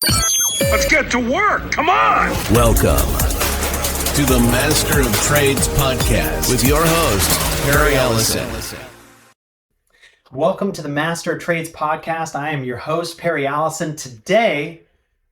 Let's get to work. Come on. Welcome to the Master of Trades podcast with your host, Perry Ellison. Welcome to the Master of Trades podcast. I am your host, Perry Ellison. Today,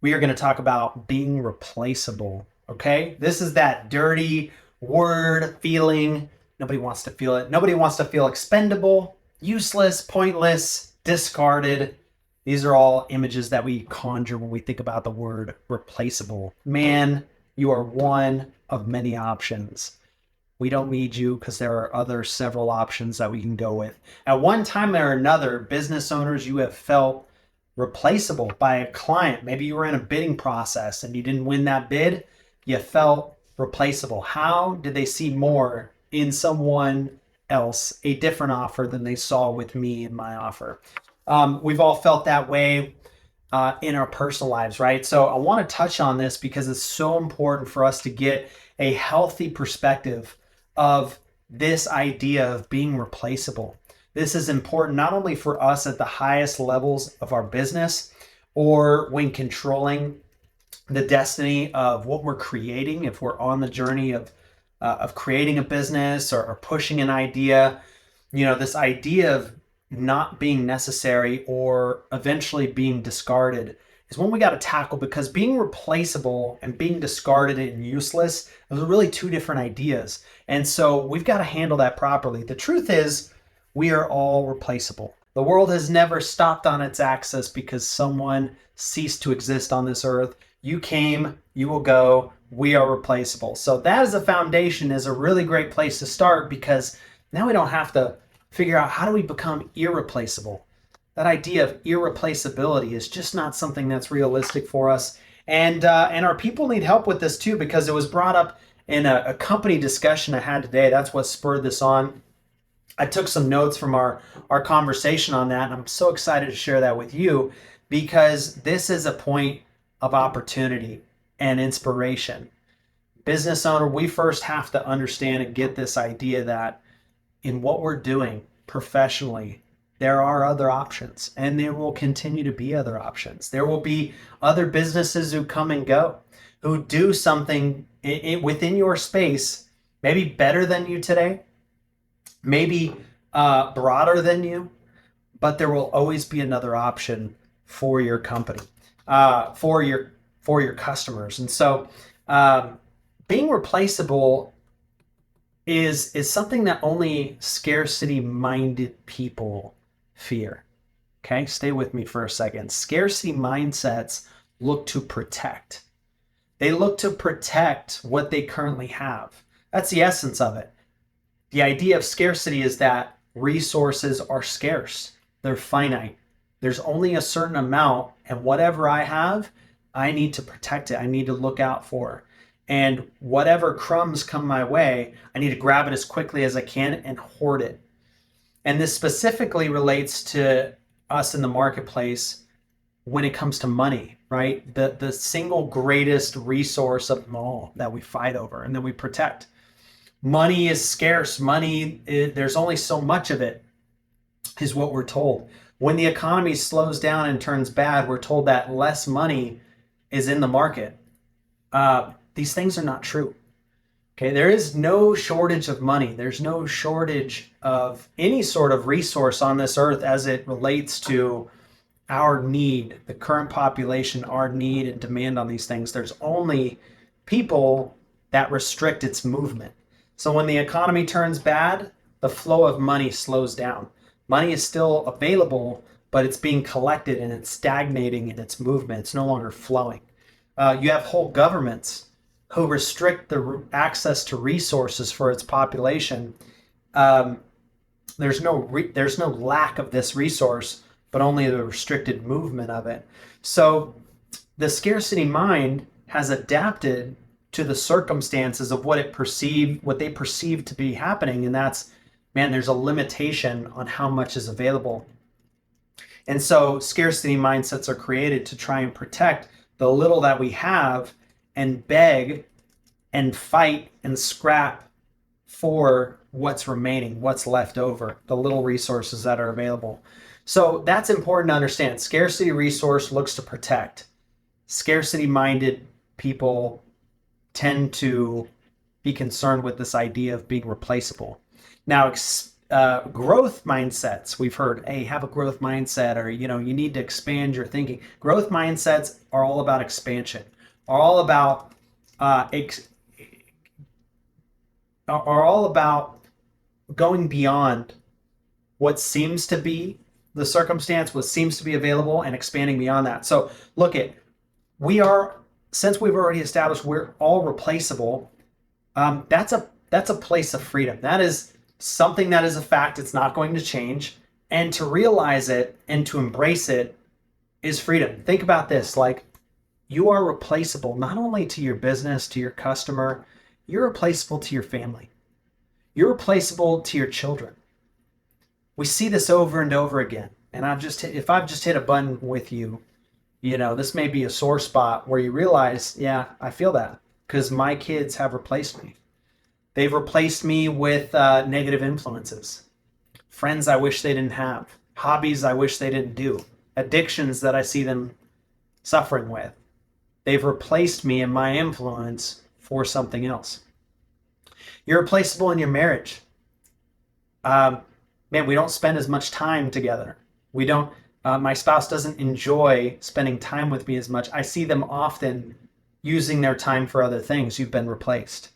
we are going to talk about being replaceable. Okay? This is that dirty word feeling. Nobody wants to feel it. Nobody wants to feel expendable, useless, pointless, discarded. These are all images that we conjure when we think about the word replaceable. Man, you are one of many options. We don't need you because there are other several options that we can go with. At one time or another, business owners, you have felt replaceable by a client. Maybe you were in a bidding process and you didn't win that bid. You felt replaceable. How did they see more in someone else, a different offer than they saw with me and my offer? We've all felt that way in our personal lives, right? So I want to touch on this because it's so important for us to get a healthy perspective of this idea of being replaceable. This is important not only for us at the highest levels of our business or when controlling the destiny of what we're creating, if we're on the journey of creating a business or pushing an idea, this idea of not being necessary or eventually being discarded is one we got to tackle, because being replaceable and being discarded and useless are really two different ideas. And so we've got to handle that properly. The truth is we are all replaceable. The world has never stopped on its axis because someone ceased to exist on this earth. You came, you will go, we are replaceable. So that as a foundation is a really great place to start, because now we don't have to figure out how do we become irreplaceable. That idea of irreplaceability is just not something that's realistic for us. And our people need help with this too, because it was brought up in a company discussion I had today. That's what spurred this on. I took some notes from our conversation on that, and I'm so excited to share that with you, because this is a point of opportunity and inspiration. Business owner, we first have to understand and get this idea that in what we're doing professionally, there are other options, and there will continue to be other options. There will be other businesses who come and go, who do something within your space, maybe better than you today, maybe broader than you, but there will always be another option for your company, for your customers. And so being replaceable is something that only scarcity-minded people fear. Okay, stay with me for a second. Scarcity mindsets look to protect. They look to protect what they currently have. That's the essence of it. The idea of scarcity is that resources are scarce. They're finite. There's only a certain amount, and whatever I have, I need to protect it. I need to look out for. And whatever crumbs come my way, I need to grab it as quickly as I can and hoard it. And this specifically relates to us in the marketplace when it comes to money, right? The single greatest resource of them all that we fight over and that we protect. Money is scarce. There's only so much of it, is what we're told. When the economy slows down and turns bad, we're told that less money is in the market. These things are not true. Okay, there is no shortage of money. There's no shortage of any sort of resource on this earth as it relates to our need, the current population, our need and demand on these things. There's only people that restrict its movement. So when the economy turns bad, the flow of money slows down. Money is still available, but it's being collected and it's stagnating in its movement. It's no longer flowing. You have whole governments who restrict the access to resources for its population. There's no lack of this resource, but only the restricted movement of it. So the scarcity mind has adapted to the circumstances of what they perceive to be happening, and that's, man, there's a limitation on how much is available. And so scarcity mindsets are created to try and protect the little that we have and beg and fight and scrap for what's remaining, what's left over, the little resources that are available. So that's important to understand. Scarcity resource looks to protect. Scarcity-minded people tend to be concerned with this idea of being replaceable. Now, growth mindsets, we've heard, hey, have a growth mindset, or, you need to expand your thinking. Growth mindsets are all about expansion, are all about going beyond what seems to be the circumstance, what seems to be available, and expanding beyond that. So look at, since we've already established we're all replaceable, that's a place of freedom. That is something that is a fact. It's not going to change. And to realize it and to embrace it is freedom. Think about this, like, you are replaceable not only to your business, to your customer, you're replaceable to your family. You're replaceable to your children. We see this over and over again. And if I've just hit a button with you, this may be a sore spot where you realize, yeah, I feel that because my kids have replaced me. They've replaced me with negative influences, friends I wish they didn't have, hobbies I wish they didn't do, addictions that I see them suffering with. They've replaced me and my influence for something else. You're replaceable in your marriage. Man, we don't spend as much time together. We don't. My spouse doesn't enjoy spending time with me as much. I see them often using their time for other things. You've been replaced.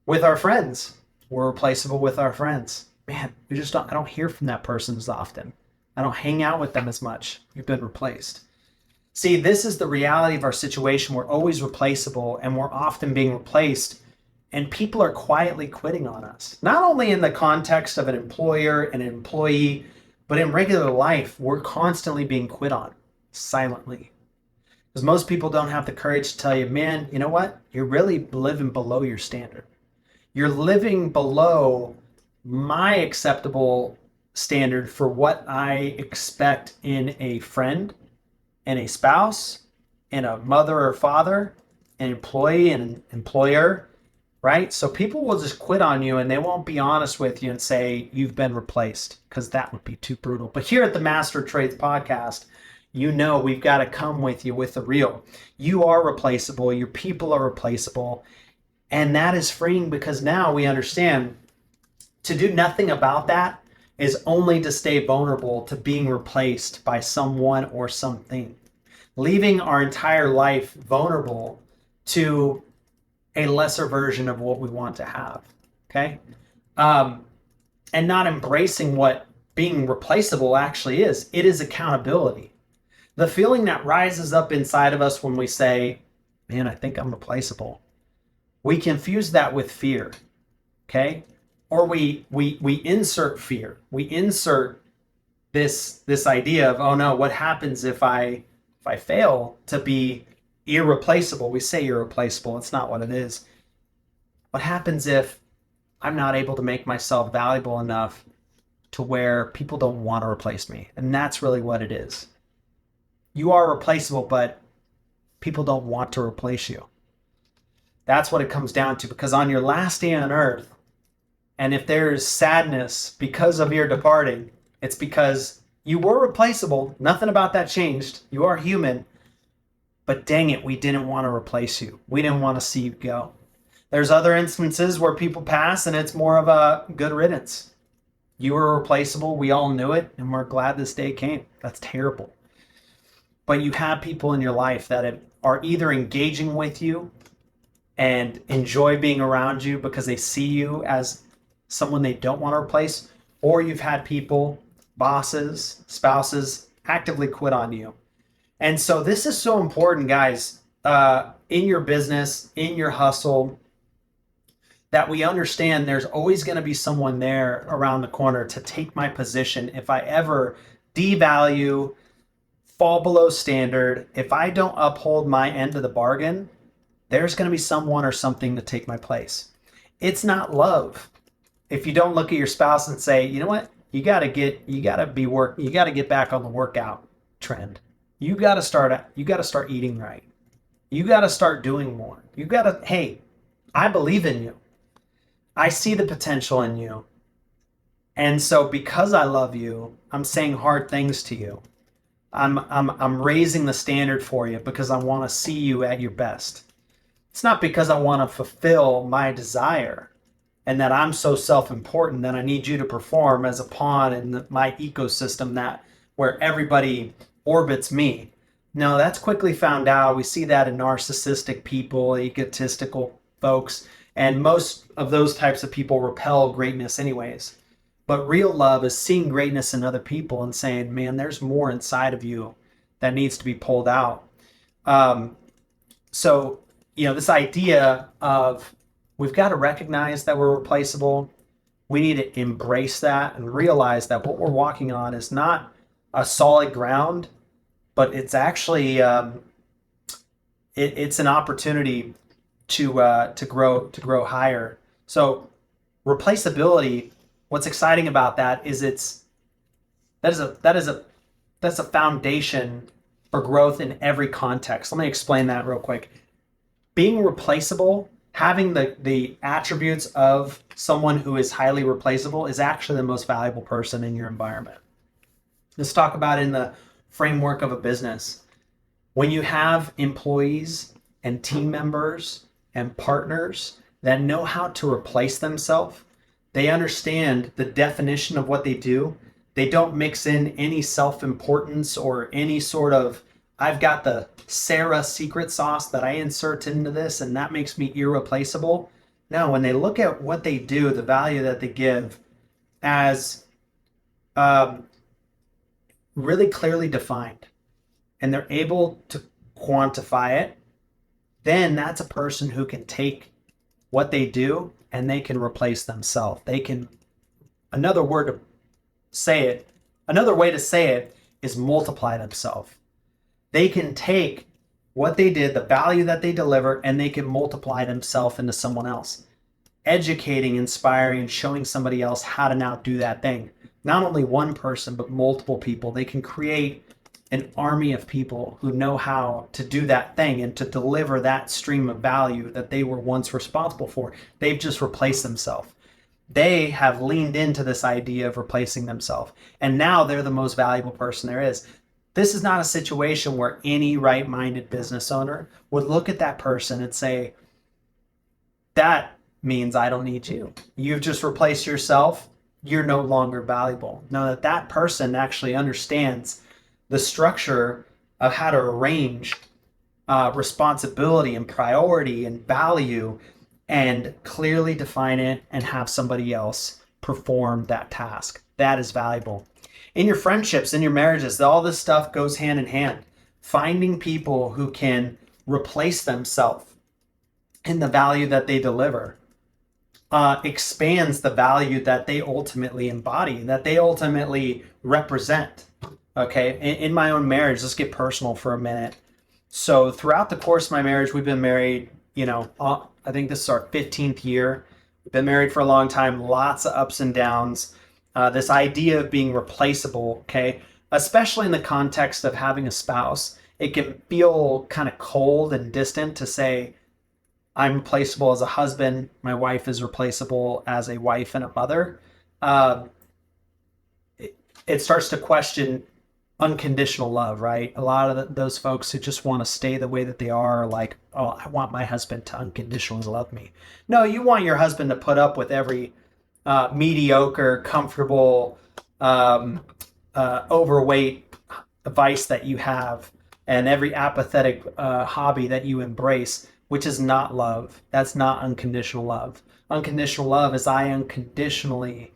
With our friends, we're replaceable with our friends. Man, I don't hear from that person as often. I don't hang out with them as much. You've been replaced. See, this is the reality of our situation. We're always replaceable, and we're often being replaced, and people are quietly quitting on us. Not only in the context of an employer and an employee, but in regular life, we're constantly being quit on, silently. Because most people don't have the courage to tell you, man, you know what? You're really living below your standard. You're living below my acceptable standard for what I expect in a friend, and a spouse, and a mother or father, an employee and an employer, right? So people will just quit on you, and they won't be honest with you and say you've been replaced, because that would be too brutal. But here at the Master of Trades podcast, we've got to come with you with the real. You are replaceable. Your people are replaceable. And that is freeing, because now we understand to do nothing about that is only to stay vulnerable to being replaced by someone or something. Leaving our entire life vulnerable to a lesser version of what we want to have, okay? And not embracing what being replaceable actually is. It is accountability. The feeling that rises up inside of us when we say, man, I think I'm replaceable. We confuse that with fear, okay? Or we insert fear. We insert this idea of, oh no, what happens if I fail to be irreplaceable? We say irreplaceable. It's not what it is. What happens if I'm not able to make myself valuable enough to where people don't want to replace me? And that's really what it is. You are replaceable, but people don't want to replace you. That's what it comes down to, because on your last day on earth, and if there's sadness because of your departing, it's because you were replaceable. Nothing about that changed. You are human. But dang it, we didn't want to replace you. We didn't want to see you go. There's other instances where people pass and it's more of a good riddance. You were replaceable. We all knew it, and we're glad this day came. That's terrible. But you have people in your life that are either engaging with you and enjoy being around you because they see you as someone they don't want to replace, or you've had people, bosses, spouses, actively quit on you. And so this is so important, guys, in your business, in your hustle, that we understand there's always going to be someone there around the corner to take my position. If I ever devalue, fall below standard, if I don't uphold my end of the bargain, there's going to be someone or something to take my place. It's not love. If you don't look at your spouse and say, you know what, you got to get back on the workout trend. You got to start eating right. You got to start doing more. Hey, I believe in you. I see the potential in you. And so because I love you, I'm saying hard things to you. I'm raising the standard for you because I want to see you at your best. It's not because I want to fulfill my desire and that I'm so self-important that I need you to perform as a pawn in my ecosystem that where everybody orbits me. No, that's quickly found out. We see that in narcissistic people, egotistical folks, and most of those types of people repel greatness anyways. But real love is seeing greatness in other people and saying, man, there's more inside of you that needs to be pulled out. Um, so, this idea of we've got to recognize that we're replaceable. We need to embrace that and realize that what we're walking on is not a solid ground, but it's actually it's an opportunity to grow higher. So replaceability, what's exciting about that is that's a foundation for growth in every context. Let me explain that real quick. Being replaceable, having the attributes of someone who is highly replaceable is actually the most valuable person in your environment. Let's talk about in the framework of a business. When you have employees and team members and partners that know how to replace themselves, they understand the definition of what they do. They don't mix in any self-importance or any sort of, I've got the Sarah secret sauce that I insert into this and that makes me irreplaceable. No, when they look at what they do, the value that they give as really clearly defined, and they're able to quantify it, then that's a person who can take what they do and they can replace themselves. They can, another way to say it is multiply themselves. They can take what they did, the value that they deliver, and they can multiply themselves into someone else. Educating, inspiring, and showing somebody else how to now do that thing. Not only one person, but multiple people. They can create an army of people who know how to do that thing and to deliver that stream of value that they were once responsible for. They've just replaced themselves. They have leaned into this idea of replacing themselves. And now they're the most valuable person there is. This is not a situation where any right-minded business owner would look at that person and say, that means I don't need you. You've just replaced yourself. You're no longer valuable. Now that person actually understands the structure of how to arrange responsibility and priority and value and clearly define it and have somebody else perform that task. That is valuable. In your friendships, in your marriages, all this stuff goes hand in hand. Finding people who can replace themselves in the value that they deliver expands the value that they ultimately embody, that they ultimately represent. Okay, in my own marriage, let's get personal for a minute. So throughout the course of my marriage, we've been married, I think this is our 15th year. We've been married for a long time, lots of ups and downs. This idea of being replaceable, okay, especially in the context of having a spouse, it can feel kind of cold and distant to say, I'm replaceable as a husband. My wife is replaceable as a wife and a mother. It starts to question unconditional love, right? A lot of those folks who just want to stay the way that they are like, oh, I want my husband to unconditionally love me. No, you want your husband to put up with every mediocre, comfortable, overweight vice that you have and every apathetic hobby that you embrace, which is not love. That's not unconditional love. Unconditional love is I unconditionally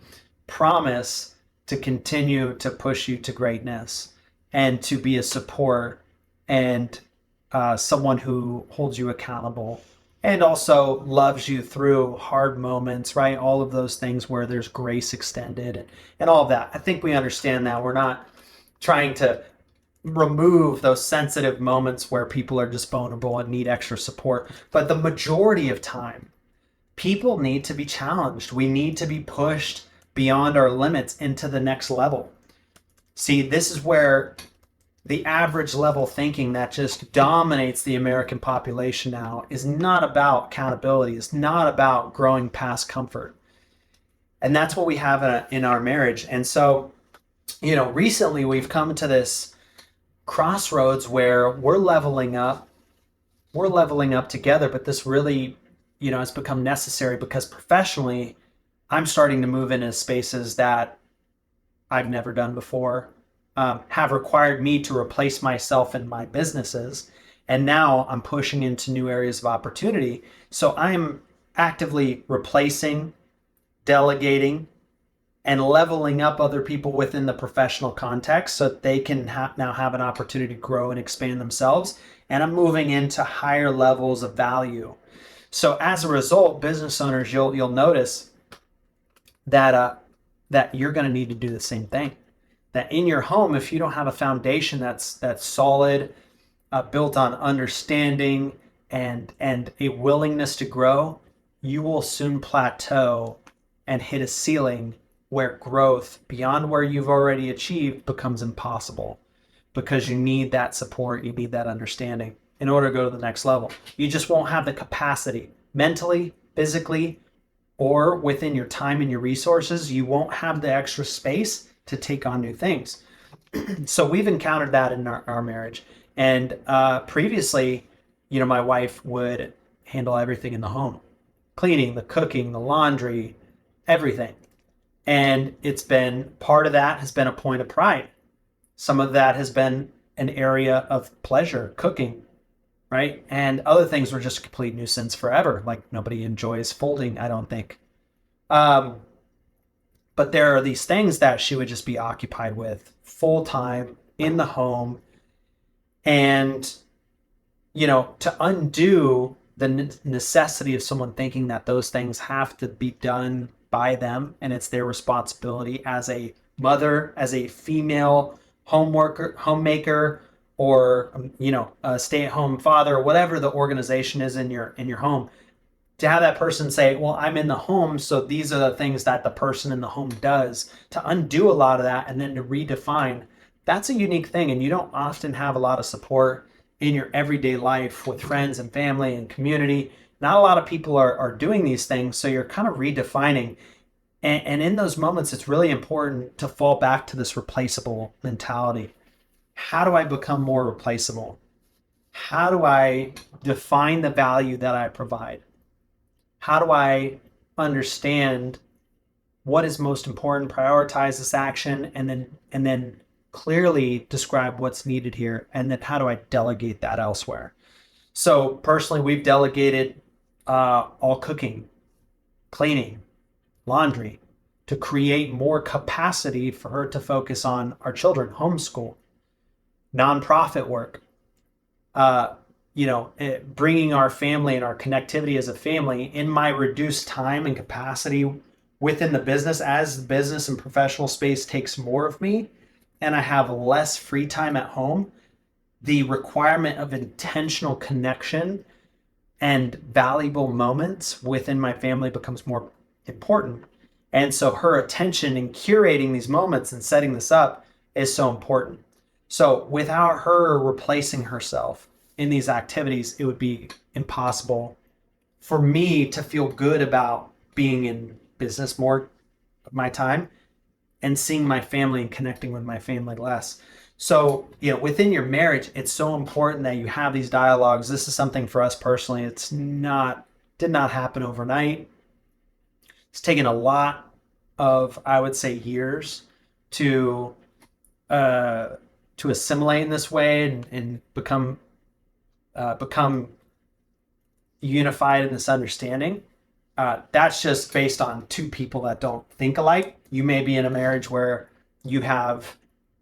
promise to continue to push you to greatness and to be a support and someone who holds you accountable and also loves you through hard moments, right? All of those things where there's grace extended and all of that. I think we understand that. We're not trying to remove those sensitive moments where people are just vulnerable and need extra support. But the majority of time, people need to be challenged. We need to be pushed beyond our limits into the next level. See, this is where the average level thinking that just dominates the American population now is not about accountability. It's not about growing past comfort. And that's what we have in our marriage. And so, recently we've come to this crossroads where we're leveling up. We're leveling up together, but this really, has become necessary because professionally, I'm starting to move into spaces that I've never done before, have required me to replace myself in my businesses. And now I'm pushing into new areas of opportunity. So I'm actively replacing, delegating, and leveling up other people within the professional context so that they can now have an opportunity to grow and expand themselves. And I'm moving into higher levels of value. So as a result, business owners, you'll notice that that you're going to need to do the same thing. That in your home, if you don't have a foundation that's solid, built on understanding and a willingness to grow, you will soon plateau and hit a ceiling where growth beyond where you've already achieved becomes impossible, because you need that support, you need that understanding in order to go to the next level. You just won't have the capacity mentally, physically, or within your time and your resources. You won't have the extra space to take on new things. So we've encountered that in our marriage. And previously, my wife would handle everything in the home, cleaning, the cooking, the laundry, everything. And it's been, part of that has been a point of pride. Some of that has been an area of pleasure, cooking, right? And other things were just a complete nuisance forever. Like nobody enjoys folding, I don't think. But there are these things that she would just be occupied with full time in the home. And, to undo the necessity of someone thinking that those things have to be done by them and it's their responsibility as a mother, as a female homemaker, or a stay-at-home father, whatever the organization is in your home, to have that person say, well, I'm in the home, so these are the things that the person in the home does, to undo a lot of that and then to redefine, that's a unique thing. And you don't often have a lot of support in your everyday life with friends and family and community. Not a lot of people are doing these things, so you're kind of redefining. And in those moments, it's really important to fall back to this replaceable mentality. How do I become more replaceable? How do I define the value that I provide? How do I understand what is most important, prioritize this action, and then clearly describe what's needed here, and then how do I delegate that elsewhere? So personally, we've delegated all cooking, cleaning, laundry, to create more capacity for her to focus on our children, homeschool, nonprofit work, bringing our family and our connectivity as a family in my reduced time and capacity within the business. As the business and professional space takes more of me and I have less free time at home, the requirement of intentional connection and valuable moments within my family becomes more important. And so her attention in curating these moments and setting this up is so important. So without her replacing herself in these activities, it would be impossible for me to feel good about being in business more of my time and seeing my family and connecting with my family less. So, within your marriage, it's so important that you have these dialogues. This is something for us personally. Did not happen overnight. It's taken a lot of, I would say, years to assimilate in this way and become unified in this understanding. That's just based on two people that don't think alike. You may be in a marriage where you have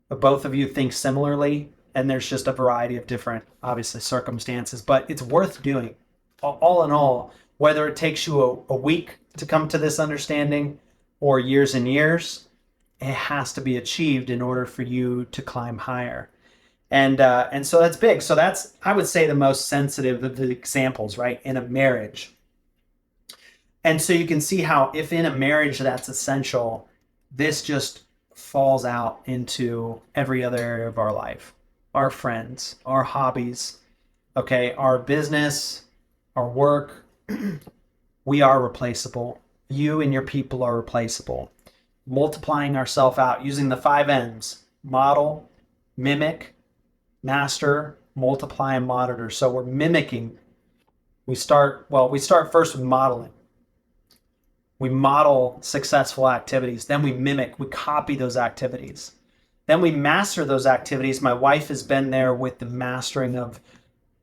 both of you think similarly, and there's just a variety of different, obviously, circumstances, but it's worth doing. All in all, whether it takes you a week to come to this understanding or years and years, it has to be achieved in order for you to climb higher. And so that's big. So that's, I would say, the most sensitive of the examples, right, in a marriage. And so you can see how if in a marriage that's essential, this just falls out into every other area of our life, our friends, our hobbies, okay, our business, our work. We are replaceable. You and your people are replaceable. Multiplying ourselves out using the 5 M's: model, mimic, master, multiply, and monitor. So we're mimicking. We start first with modeling. We model successful activities. Then we mimic, we copy those activities. Then we master those activities. My wife has been there with the mastering of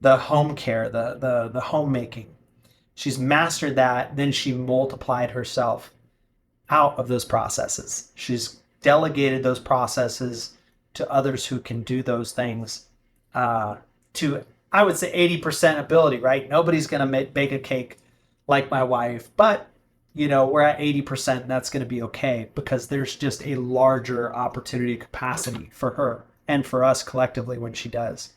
the home care, the homemaking. She's mastered that. Then she multiplied herself out of those processes. She's delegated those processes to others who can do those things to, I would say, 80% ability, right? Nobody's going to bake a cake like my wife, but we're at 80%, and that's going to be okay because there's just a larger opportunity capacity for her and for us collectively when she does.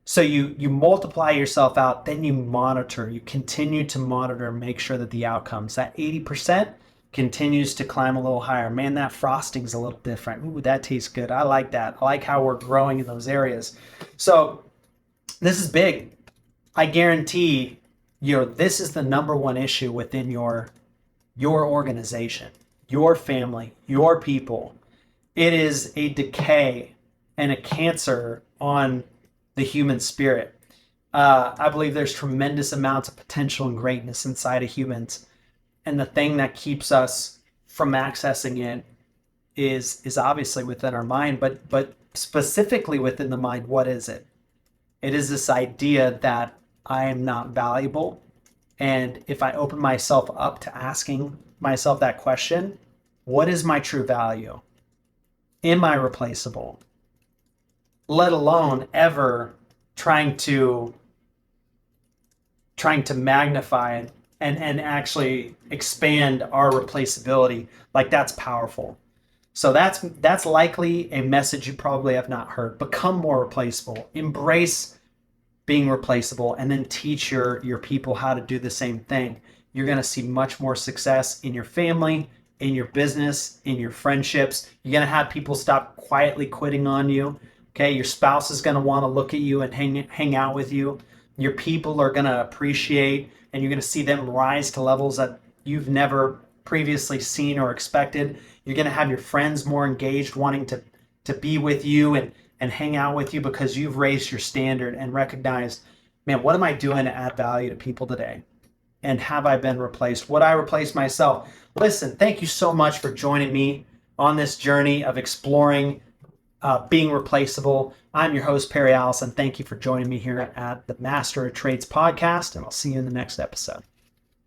So you multiply yourself out, then you monitor. You continue to monitor and make sure that the outcomes, that 80% continues to climb a little higher. Man, that frosting's a little different. Ooh, that tastes good. I like that. I like how we're growing in those areas. So this is big. I guarantee this is the number one issue within your organization, your family, your people. It is a decay and a cancer on the human spirit. I believe there's tremendous amounts of potential and greatness inside of humans. And the thing that keeps us from accessing it is obviously within our mind, but specifically within the mind, what is it? It is this idea that I am not valuable. And if I open myself up to asking myself that question, what is my true value? Am I replaceable? Let alone ever trying to magnify and actually expand our replaceability. Like, that's powerful. So that's likely a message you probably have not heard. Become more replaceable. Embrace being replaceable, and then teach your people how to do the same thing. You're going to see much more success in your family, in your business, in your friendships. You're going to have people stop quietly quitting on you. Okay, your spouse is going to want to look at you and hang out with you. Your people are going to appreciate, and you're going to see them rise to levels that you've never previously seen or expected. You're going to have your friends more engaged, wanting to be with you and hang out with you because you've raised your standard and recognized, man, what am I doing to add value to people today? And have I been replaced? Would I replace myself? Listen, thank you so much for joining me on this journey of exploring being replaceable. I'm your host, Perry Allison. Thank you for joining me here at the Master of Trades podcast, and I'll see you in the next episode.